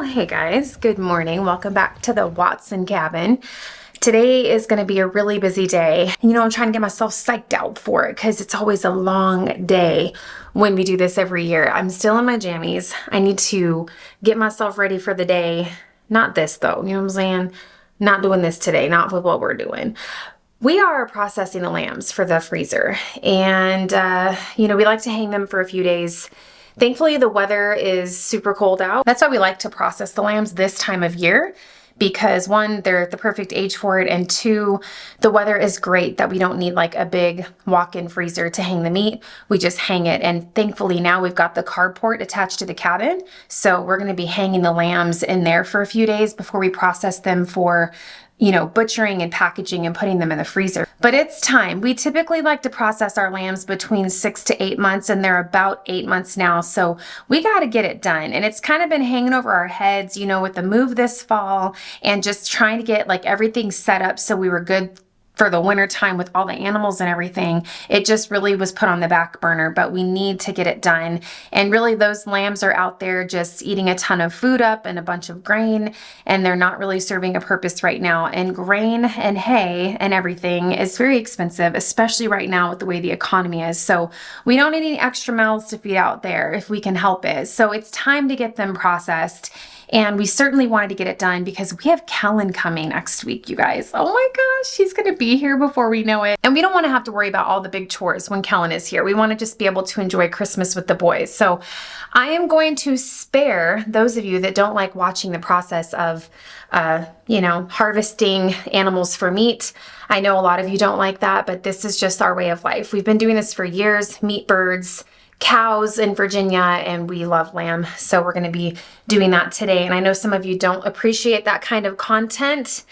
Well, hey guys, good morning. Welcome back to the Watson cabin. Today is going to be a really busy day. You know, I'm trying to get myself psyched out for it because it's always a long day when we do this every year. I'm still in my jammies. I need to get myself ready for the day. Not this though, you know what I'm saying? Not doing this today, not with what we're doing. We are processing the lambs for the freezer and, you know, we like to hang them for a few days. Thankfully, the weather is super cold out. That's why we like to process the lambs this time of year because one, they're the perfect age for it, and two, the weather is great that we don't need like a big walk-in freezer to hang the meat. We just hang it, and thankfully now we've got the carport attached to the cabin, so we're gonna be hanging the lambs in there for a few days before we process them for, you know, butchering and packaging and putting them in the freezer. But it's time. We typically like to process our lambs between 6 to 8 months, and they're about 8 months now. So we got to get it done. And it's kind of been hanging over our heads, you know, with the move this fall and just trying to get like everything set up so we were good for the winter time with all the animals and everything. It just really was put on the back burner, but we need to get it done. And really those lambs are out there just eating a ton of food up and a bunch of grain, and they're not really serving a purpose right now. And grain and hay and everything is very expensive, especially right now with the way the economy is. So we don't need any extra mouths to feed out there if we can help it. So it's time to get them processed. And we certainly wanted to get it done because we have Kellen coming next week, you guys. Oh my gosh, she's gonna be here before we know it. And we don't wanna have to worry about all the big chores when Kellen is here. We wanna just be able to enjoy Christmas with the boys. So I am going to spare those of you that don't like watching the process of, you know, harvesting animals for meat. I know a lot of you don't like that, but this is just our way of life. We've been doing this for years, meat birds, cows in Virginia, and we love lamb. So we're going to be doing that today. And I know some of you don't appreciate that kind of content.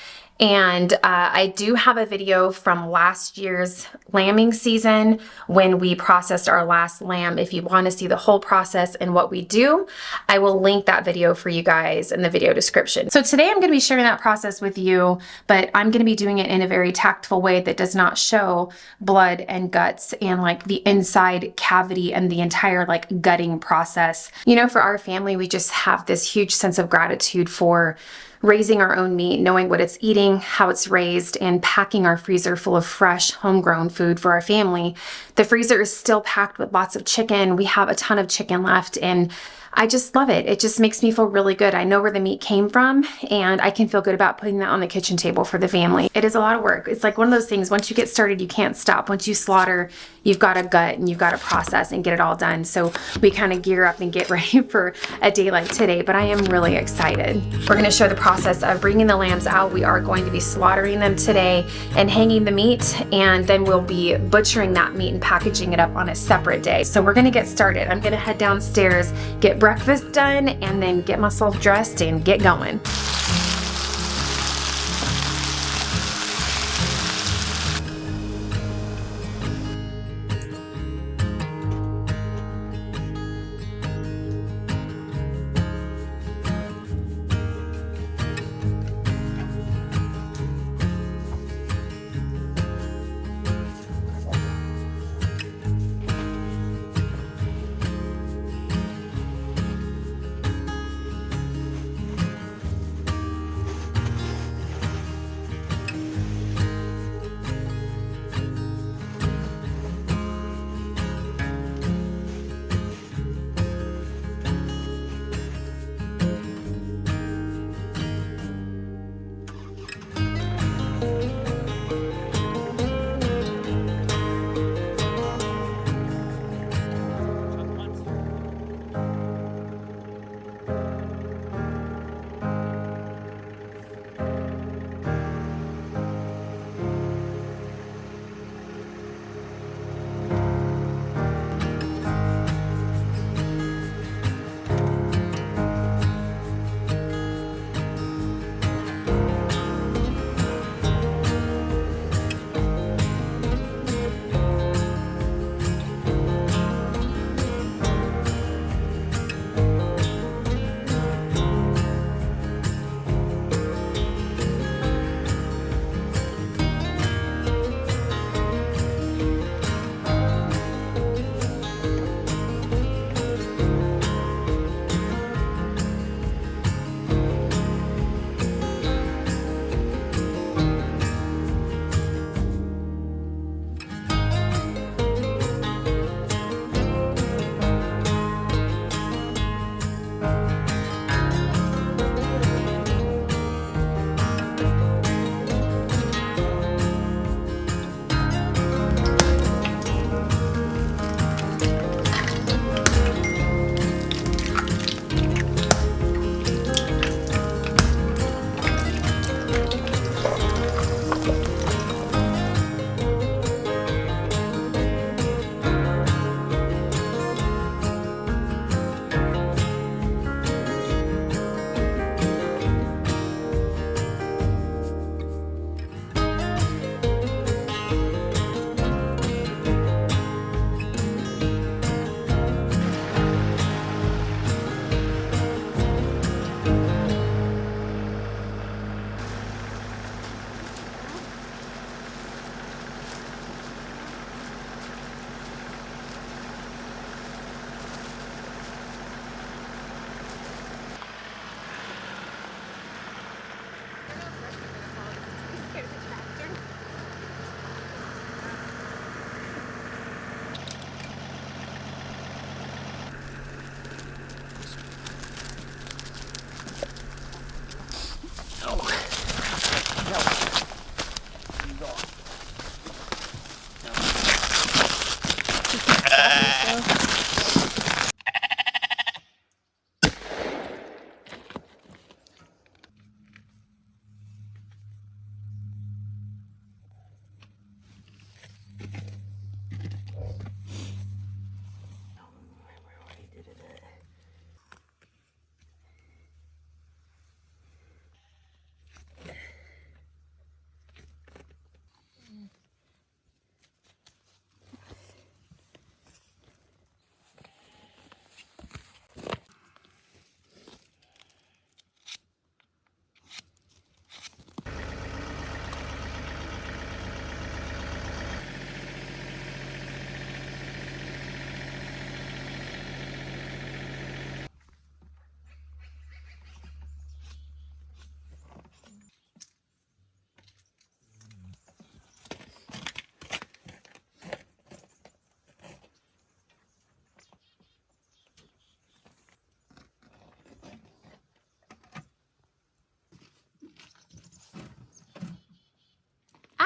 And I do have a video from last year's lambing season when we processed our last lamb. If you want to see the whole process and what we do, I will link that video for you guys in the video description. So today I'm going to be sharing that process with you, but I'm going to be doing it in a very tactful way that does not show blood and guts and like the inside cavity and the entire like gutting process. You know, for our family, we just have this huge sense of gratitude for raising our own meat, knowing what it's eating, how it's raised, and packing our freezer full of fresh, homegrown food for our family. The freezer is still packed with lots of chicken. We have a ton of chicken left, and I just love it. It just makes me feel really good. I know where the meat came from, and I can feel good about putting that on the kitchen table for the family. It is a lot of work. It's like one of those things, once you get started, you can't stop. Once you slaughter, you've got to gut and you've got to process and get it all done. So we kind of gear up and get ready for a day like today, but I am really excited. We're going to show the process of bringing the lambs out. We are going to be slaughtering them today and hanging the meat, and then we'll be butchering that meat and packaging it up on a separate day. So we're going to get started. I'm going to head downstairs, get breakfast done, and then get myself dressed and get going.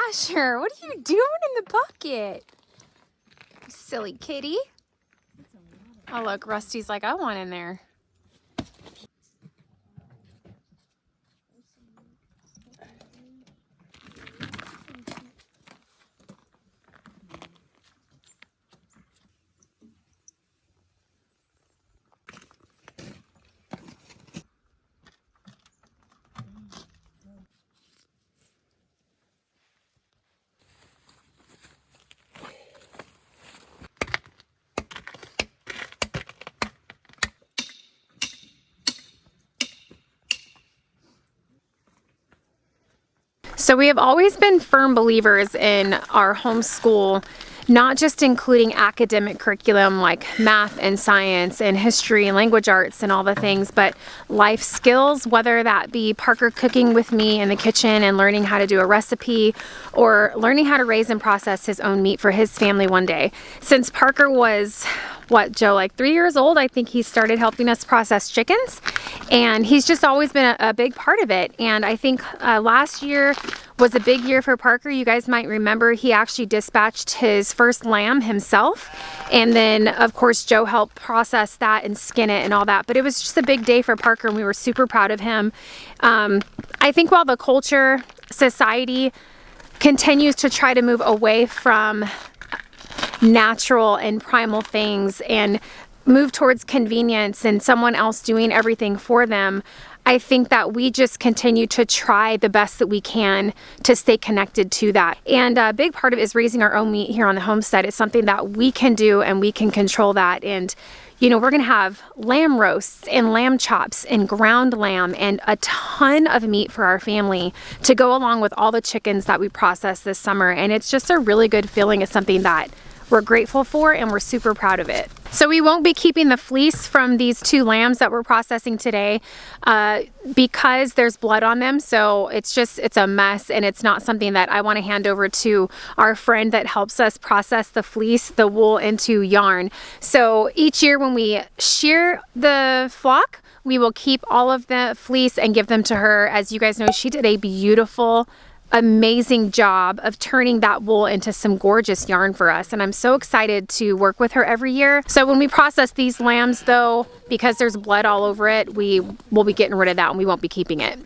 Asher, what are you doing in the bucket? Silly kitty. Oh, look, Rusty's like, I want in there. So we have always been firm believers in our homeschool, not just including academic curriculum like math and science and history and language arts and all the things, but life skills, whether that be Parker cooking with me in the kitchen and learning how to do a recipe, or learning how to raise and process his own meat for his family one day. Since Parker was, what, Joe, like 3 years old, I think he started helping us process chickens, and he's just always been a big part of it. And I think last year was a big year for Parker. You guys might remember he actually dispatched his first lamb himself, and then of course Joe helped process that and skin it and all that. But it was just a big day for Parker, and we were super proud of him. I think while the culture, society continues to try to move away from natural and primal things and move towards convenience and someone else doing everything for them, I think that we just continue to try the best that we can to stay connected to that. And a big part of it is raising our own meat here on the homestead. It's something that we can do, and we can control that. And you know, we're gonna have lamb roasts and lamb chops and ground lamb and a ton of meat for our family to go along with all the chickens that we processed this summer. And it's just a really good feeling. It's something that we're grateful for, and we're super proud of it. So we won't be keeping the fleece from these 2 lambs that we're processing today because there's blood on them. So it's a mess, and it's not something that I want to hand over to our friend that helps us process the fleece, the wool, into yarn. So each year when we shear the flock, we will keep all of the fleece and give them to her. As you guys know, she did a beautiful, amazing job of turning that wool into some gorgeous yarn for us, and I'm so excited to work with her every year. So when we process these lambs though, because there's blood all over it, we will be getting rid of that, and we won't be keeping it.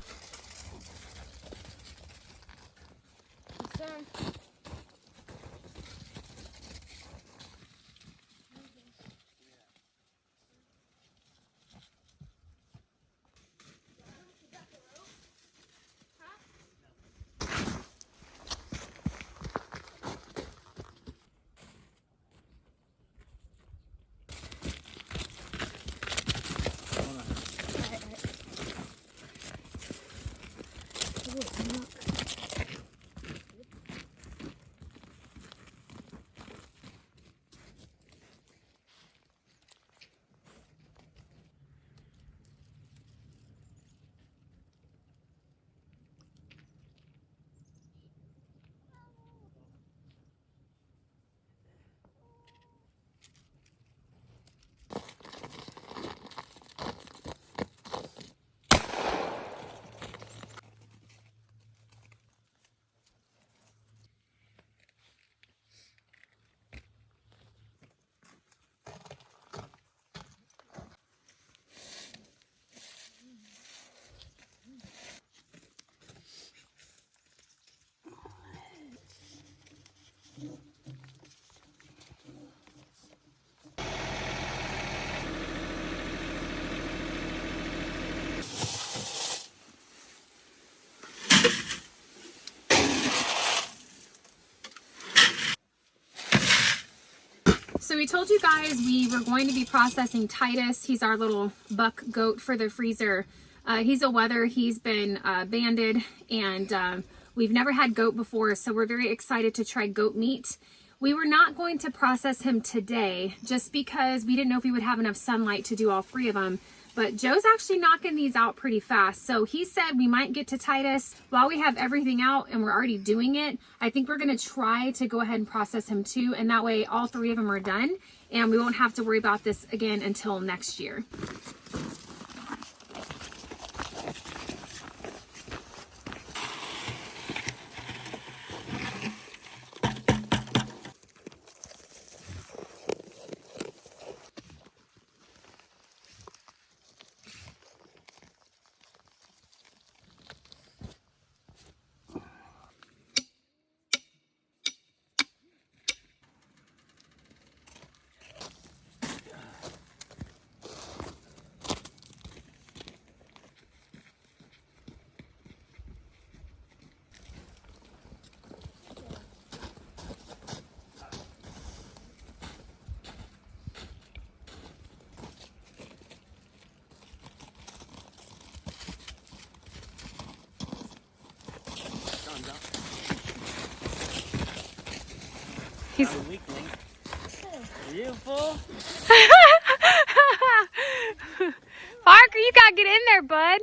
we told you guys we were going to be processing Titus. He's our little buck goat for the freezer. He's a wether. He's been banded, and we've never had goat before, so we're very excited to try goat meat. We were not going to process him today just because we didn't know if we would have enough sunlight to do all 3 of them. But Joe's actually knocking these out pretty fast. So he said we might get to Titus while we have everything out and we're already doing it. I think we're going to try to go ahead and process him too. And that way all 3 of them are done and we won't have to worry about this again until next year. He's a weakling. Beautiful. Parker, you gotta get in there, bud.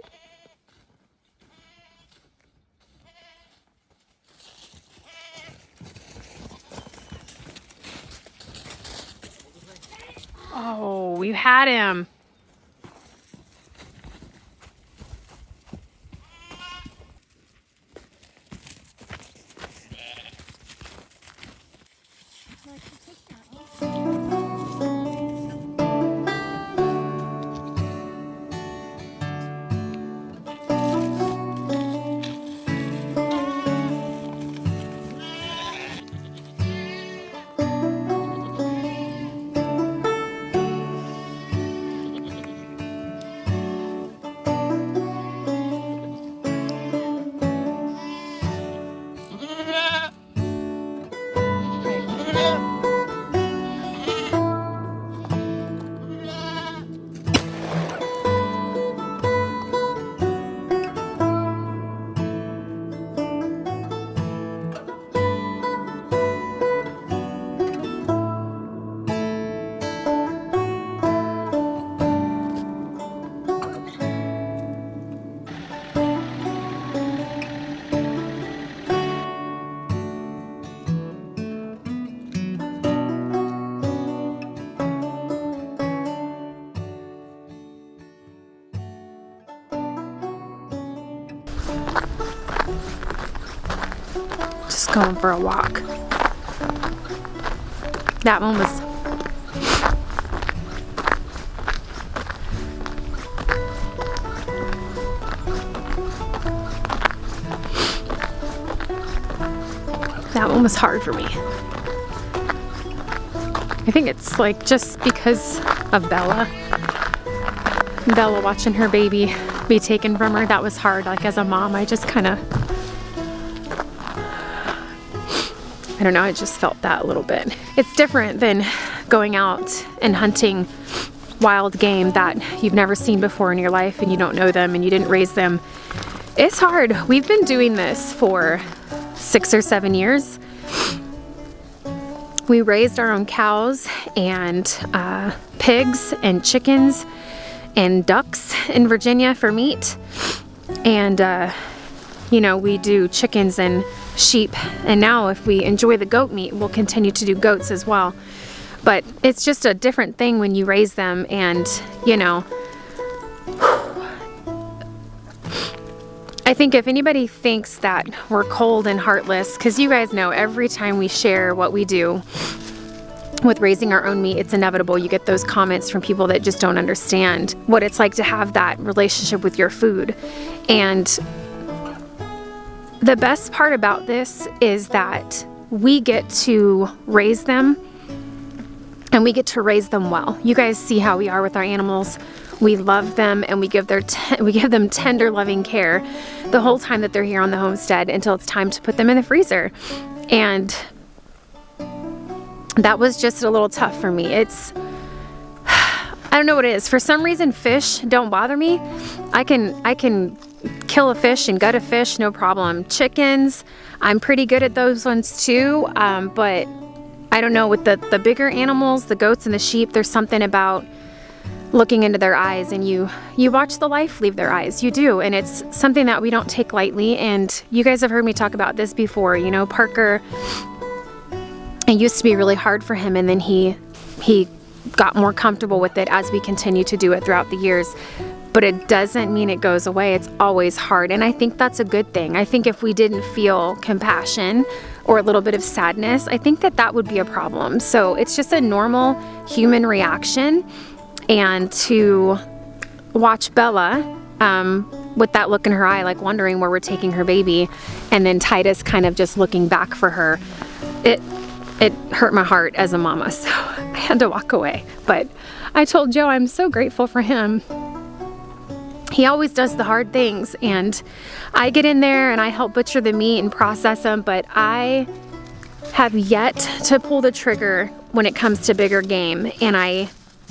Oh, we had him. Just going for a walk. That one was hard for me. I think it's like just because of Bella watching her baby be taken from her. That was hard. Like as a mom, I just kind of, I don't know, I just felt that a little bit. It's different than going out and hunting wild game that you've never seen before in your life and you don't know them and you didn't raise them. It's hard. We've been doing this for 6 or 7 years. We raised our own cows and pigs and chickens and ducks in Virginia for meat. And, you know, we do chickens and sheep. And now if we enjoy the goat meat, we'll continue to do goats as well. But it's just a different thing when you raise them and, you know, I think if anybody thinks that we're cold and heartless, because you guys know every time we share what we do with raising our own meat, it's inevitable. You get those comments from people that just don't understand what it's like to have that relationship with your food. And the best part about this is that we get to raise them and we get to raise them well. You guys see how we are with our animals. We love them and we give them tender, loving care the whole time that they're here on the homestead until it's time to put them in the freezer. And that was just a little tough for me. I don't know what it is. For some reason, fish don't bother me. I can kill a fish and gut a fish, no problem. Chickens, I'm pretty good at those ones too. But I don't know, with the bigger animals, the goats and the sheep, there's something about looking into their eyes, and you watch the life leave their eyes. You do, and it's something that we don't take lightly. And you guys have heard me talk about this before. You know, Parker, it used to be really hard for him, and then he got more comfortable with it as we continue to do it throughout the years. But it doesn't mean it goes away. It's always hard, and I think that's a good thing. I think if we didn't feel compassion or a little bit of sadness, I think that would be a problem. So it's just a normal human reaction. And to watch Bella with that look in her eye, like wondering where we're taking her baby, and then Titus kind of just looking back for her, it hurt my heart as a mama, so I had to walk away. But I told Joe I'm so grateful for him. He always does the hard things, and I get in there and I help butcher the meat and process them, but I have yet to pull the trigger when it comes to bigger game, and I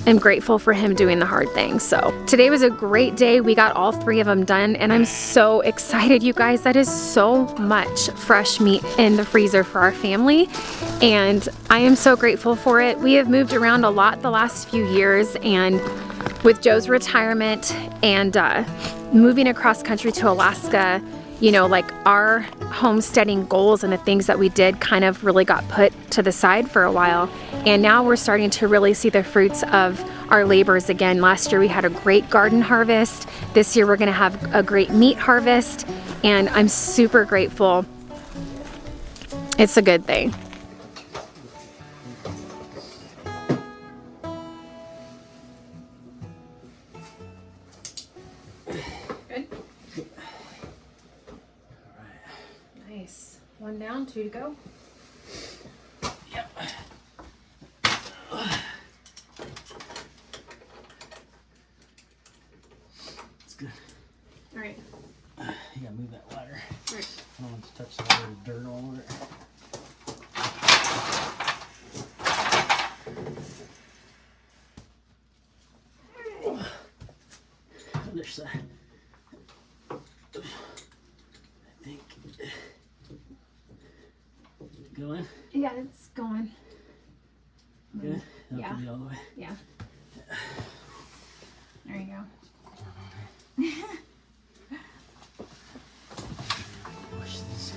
am grateful for him doing the hard things. So today was a great day. We got all 3 of them done, and I'm so excited, you guys. That is so much fresh meat in the freezer for our family, and I am so grateful for it. We have moved around a lot the last few years, and with Joe's retirement and moving across country to Alaska, you know, like our homesteading goals and the things that we did kind of really got put to the side for a while. And now we're starting to really see the fruits of our labors again. Last year we had a great garden harvest. This year we're gonna have a great meat harvest, and I'm super grateful. It's a good thing. Good. Nice. 1 down, 2 to go. Yep. It's good. All right. You gotta move that ladder. All right. I don't want to touch the ladder with dirt all over it. Other side. I think. Going? Yeah, it's going. Good? Not Yeah. really all the way. Yeah. There you go. Push this.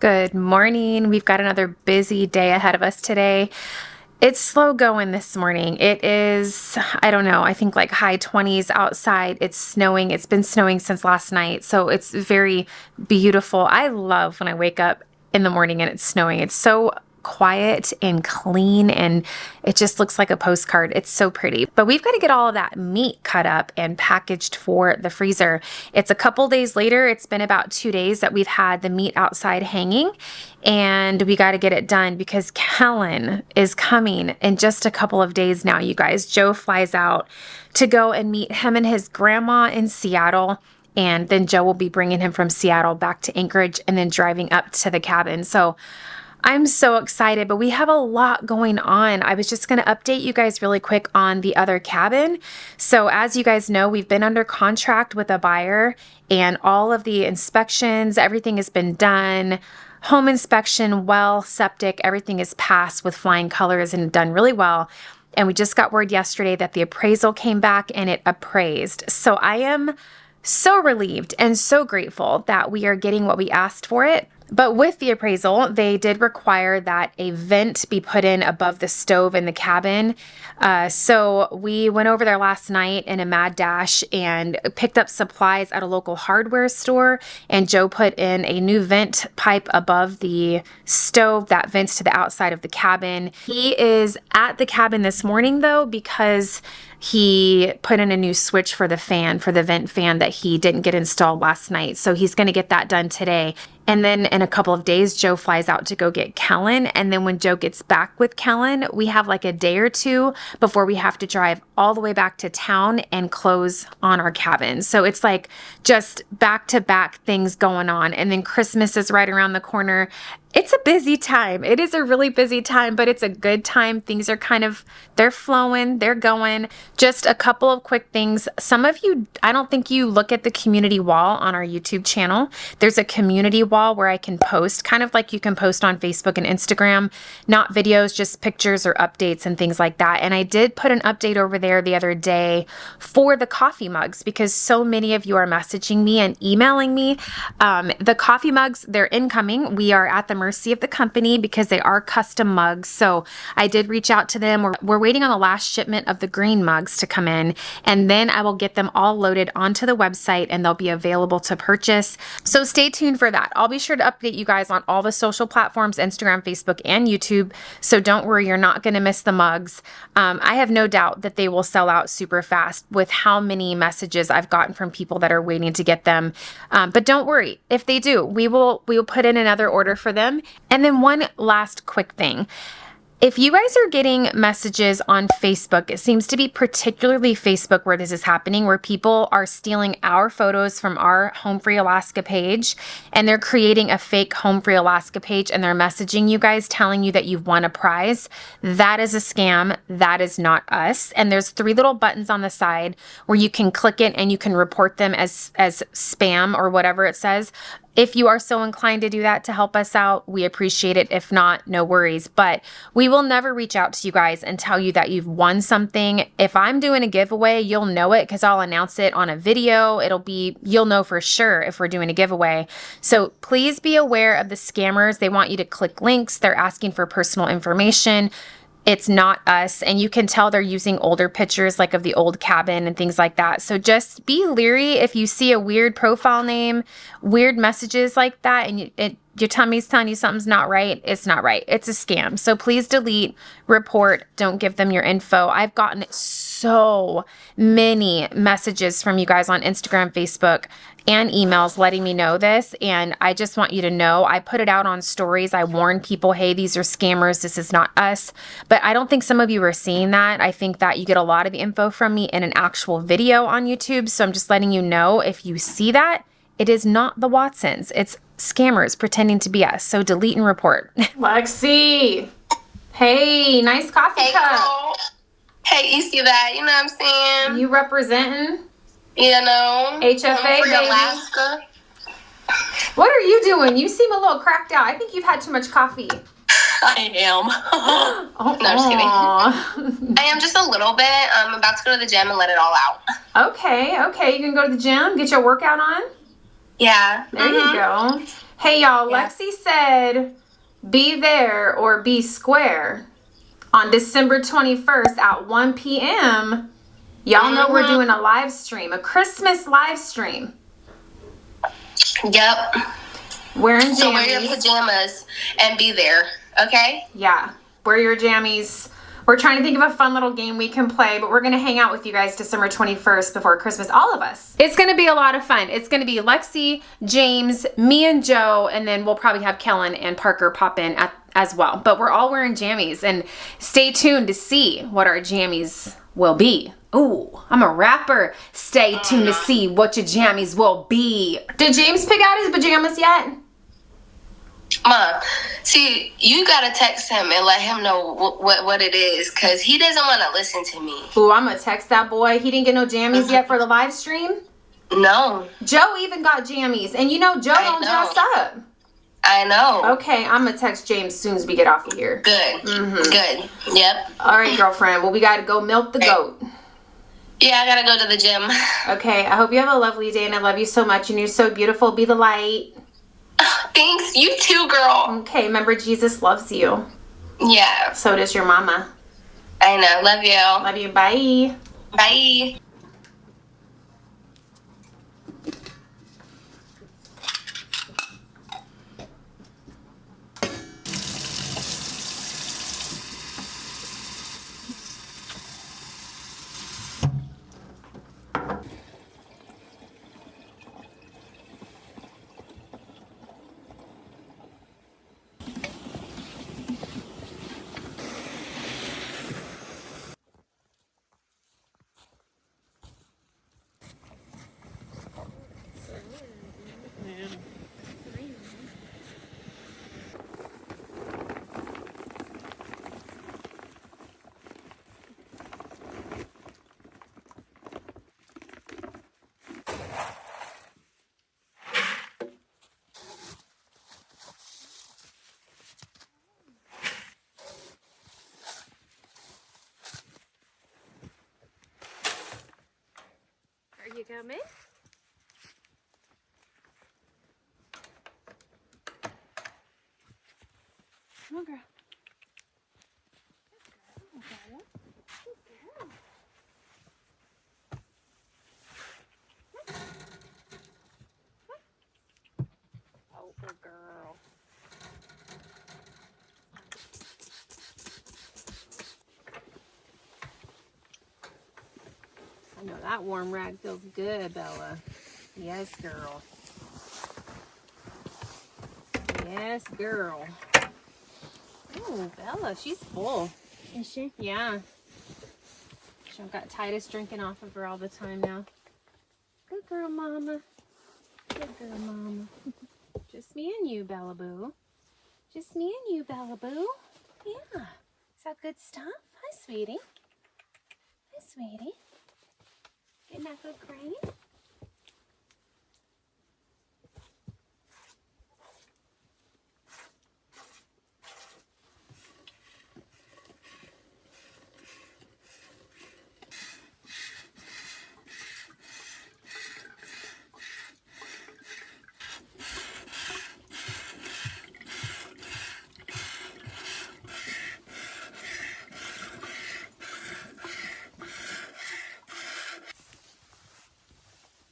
Good morning. We've got another busy day ahead of us today. It's slow going this morning. It is, I don't know, I think like high 20s outside. It's snowing. It's been snowing since last night. So it's very beautiful. I love when I wake up in the morning and it's snowing. It's so quiet and clean, and it just looks like a postcard. It's so pretty. But we've got to get all of that meat cut up and packaged for the freezer. It's a couple days later. It's been about 2 days that we've had the meat outside hanging, and we got to get it done because Kellen is coming in just a couple of days now, you guys. Joe flies out to go and meet him and his grandma in Seattle. And then Joe will be bringing him from Seattle back to Anchorage and then driving up to the cabin. So I'm so excited, but we have a lot going on. I was just going to update you guys really quick on the other cabin. So as you guys know, we've been under contract with a buyer, and all of the inspections, everything has been done. Home inspection, well, septic, everything is passed with flying colors and done really well. And we just got word yesterday that the appraisal came back and it appraised. So I am so relieved and so grateful that we are getting what we asked for it. But with the appraisal, they did require that a vent be put in above the stove in the cabin. So we went over there last night in a mad dash and picked up supplies at a local hardware store. And Joe put in a new vent pipe above the stove that vents to the outside of the cabin. He is at the cabin this morning though, because he put in a new switch for the fan, for the vent fan that he didn't get installed last night. So he's going to get that done today. And then in a couple of days, Joe flies out to go get Kellen. And then when Joe gets back with Kellen, we have like a day or two before we have to drive all the way back to town and close on our cabin. So it's like just back to back things going on. And then Christmas is right around the corner. It's a busy time. It is a really busy time, but it's a good time. Things are they're flowing, they're going. Just a couple of quick things. Some of you, I don't think you look at the community wall on our YouTube channel. There's a community wall where I can post, kind of like you can post on Facebook and Instagram, not videos, just pictures or updates and things like that. And I did put an update over there the other day for the coffee mugs because so many of you are messaging me and emailing me. The coffee mugs, they're incoming. We are at the mercy of the company because they are custom mugs. So I did reach out to them. We're waiting on the last shipment of the green mugs to come in, and then I will get them all loaded onto the website and they'll be available to purchase. So stay tuned for that. I'll be sure to update you guys on all the social platforms, Instagram, Facebook, and YouTube. So don't worry, you're not going to miss the mugs. I have no doubt that they will sell out super fast with how many messages I've gotten from people that are waiting to get them. But don't worry, if they do, we will put in another order for them. And then one last quick thing. If you guys are getting messages on Facebook, it seems to be particularly Facebook where this is happening, where people are stealing our photos from our HomeFreeAlaska page and they're creating a fake HomeFreeAlaska page and they're messaging you guys telling you that you've won a prize. That is a scam. That is not us. And there's 3 little buttons on the side where you can click it and you can report them as spam or whatever it says. If you are so inclined to do that to help us out, we appreciate it. If not, no worries. But we will never reach out to you guys and tell you that you've won something. If I'm doing a giveaway, you'll know it because I'll announce it on a video. You'll know for sure if we're doing a giveaway. So please be aware of the scammers. They want you to click links. They're asking for personal information. It's not us. And you can tell they're using older pictures like of the old cabin and things like that. So just be leery if you see a weird profile name, weird messages like that, and your tummy's telling you something's not right. It's not right. It's a scam. So please delete, report, don't give them your info. I've gotten so many messages from you guys on Instagram, Facebook, and emails letting me know this. And I just want you to know, I put it out on stories. I warn people, hey, these are scammers. This is not us. But I don't think some of you are seeing that. I think that you get a lot of the info from me in an actual video on YouTube. So I'm just letting you know, if you see that, it is not the Watsons. It's scammers pretending to be us. So delete and report. Lexi. Hey, nice coffee cup. Girl. Hey, you see that? You know what I'm saying? You representing? You know? HFA, baby. Alaska. What are you doing? You seem a little cracked out. I think you've had too much coffee. I am. Oh, No, just kidding. I am just a little bit. I'm about to go to the gym and let it all out. Okay. You can go to the gym, get your workout on? Yeah. There you go. Hey, y'all. Yeah. Lexi said, be there or be square on December 21st at 1 p.m. Y'all know we're doing a live stream, a Christmas live stream. Yep. Wearing jammies. So wear your pajamas and be there, okay? Yeah. Wear your jammies. We're trying to think of a fun little game we can play, but we're going to hang out with you guys December 21st before Christmas, all of us. It's going to be a lot of fun. It's going to be Lexi, James, me and Joe, and then we'll probably have Kellen and Parker pop in as well. But we're all wearing jammies, and stay tuned to see what our jammies will be. Ooh, I'm a rapper. Stay tuned to see what your jammies will be. Did James pick out his pajamas yet? Mom, see, you gotta text him and let him know what it is, because he doesn't want to listen to me. Ooh, I'm gonna text that boy. He didn't get no jammies yet for the live stream? No. Joe even got jammies. And you know Joe don't dress up. I know. Okay, I'm gonna text James as soon as we get off of here. Good. Good. Yep. All right, girlfriend. Well, we gotta go milk the goat. Yeah, I gotta go to the gym. Okay, I hope you have a lovely day, and I love you so much, and you're so beautiful. Be the light. Thanks. You too, girl. Okay, remember Jesus loves you. Yeah. So does your mama. I know. Love you. Love you. Bye. Bye. Are you coming? Come on, girl. Good girl. Good girl. Oh, good girl. I know that warm rag feels good, Bella. Yes, girl. Yes, girl. Oh, Bella, she's full. Is she? Yeah. She's got Titus drinking off of her all the time now. Good girl, Mama. Good girl, Mama. Just me and you, Bella Boo. Just me and you, Bella Boo. Yeah. Is that good stuff? Hi, sweetie. Hi, sweetie. Getting that good grain?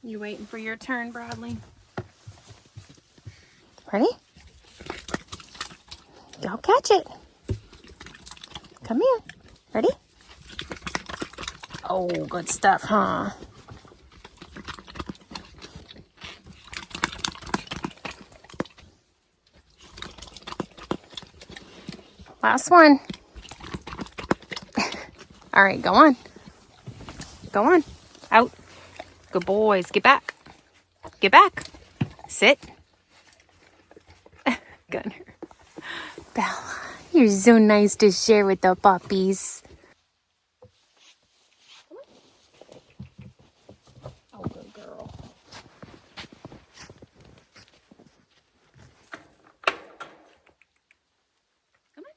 You waiting for your turn, Bradley? Ready? Go catch it. Come here. Ready? Oh, good stuff, huh? Last one. All right, go on. Go on. Out. Good boys. Get back. Get back. Sit. Gunner. Bella, you're so nice to share with the puppies. Oh, good girl. Come on.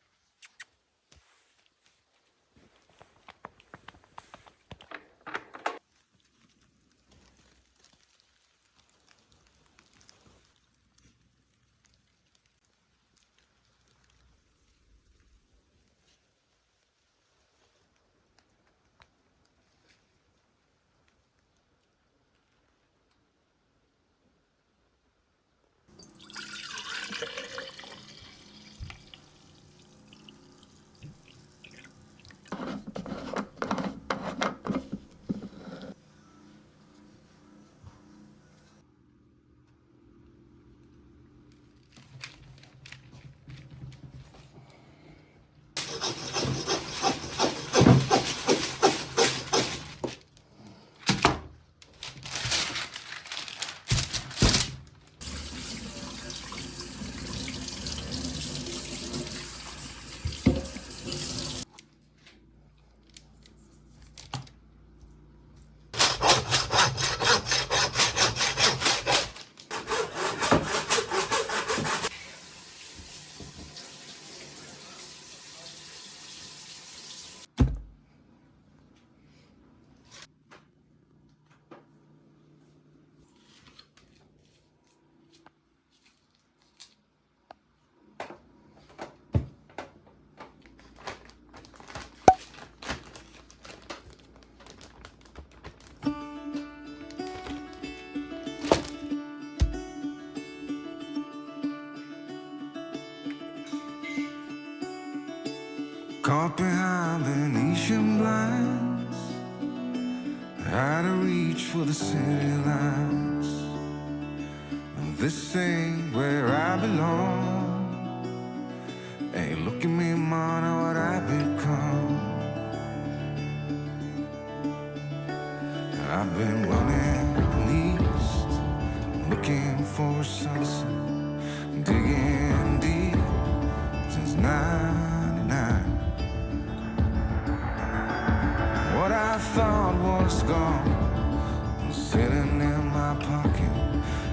Caught behind Venetian blinds, out of reach for the city lights. This ain't where I belong. Hey, look at me, man, what I've become. I've been running east, looking for a sunset, digging deep since '99. What I thought was gone was sitting in my pocket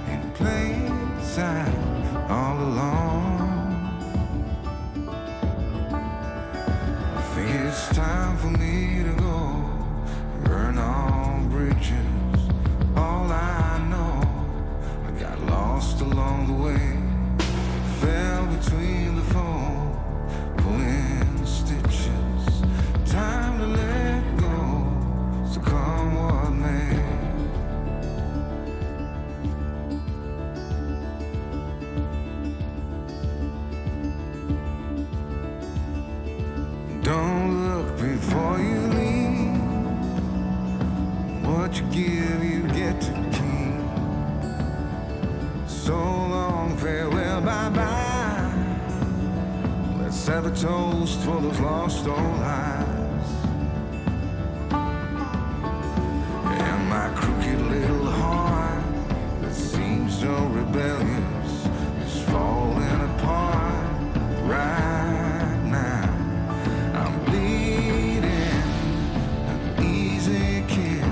in plain sight all along. I think it's time for me to go, burn all bridges. All I know, I got lost along the way, fell between the foam, pulling stitches. Time to let go, so come what may. Don't look before you leave. What you give, you get to keep. So long, farewell, bye-bye. Let's have a toast for those lost old eyes. And my crooked little heart that seems so rebellious is falling apart right now. I'm bleeding, an easy kid,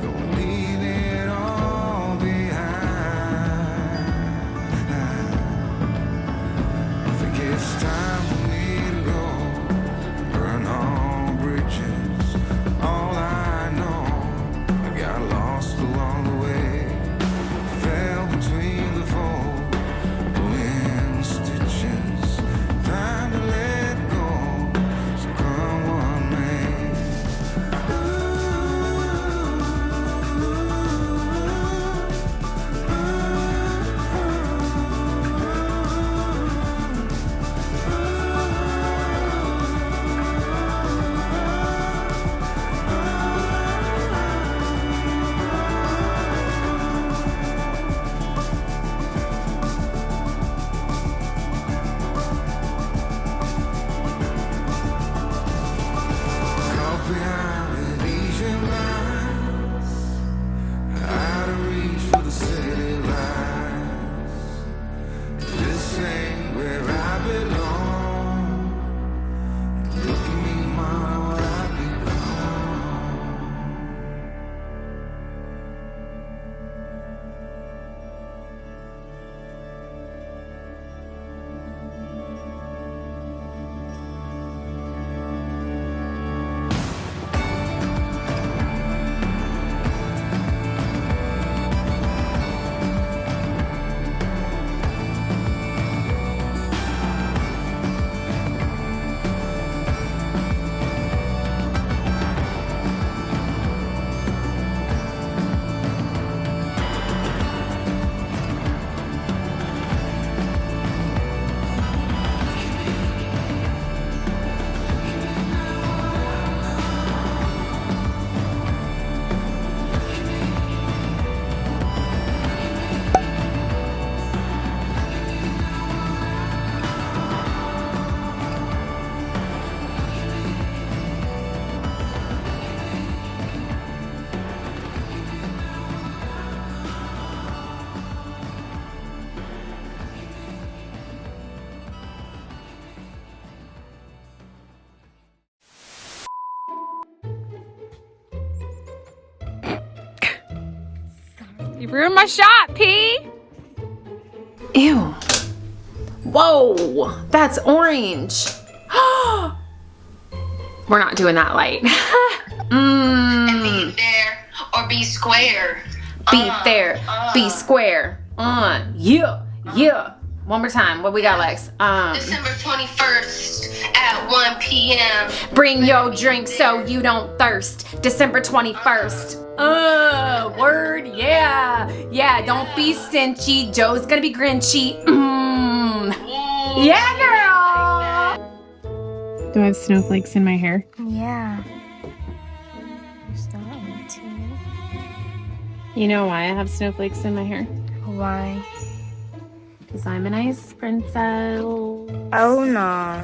gonna leave it all behind. I think it's time for me to go, burn all bridges. All I know, I got lost along the way, fell between the fold, pulling stitches. Time to let go, so come what may. Caught behind Venetian blinds, out of reach for the city lights. This ain't where I belong. Look at me, mama, what I've become. You ruined my shot, P. Ew. Whoa, that's orange. We're not doing that light. Be there or be square. Be there, be square. Yeah, yeah. One more time. What we got, Lex? December 21st at 1 p.m. Bring your drink so you don't thirst. December 21st. Word, yeah. Yeah, don't be stingy. Joe's gonna be grinchy. Yeah, girl. Do I have snowflakes in my hair? Yeah. There's that one too. You know why I have snowflakes in my hair? Why? Because I'm a nice princess. Oh no.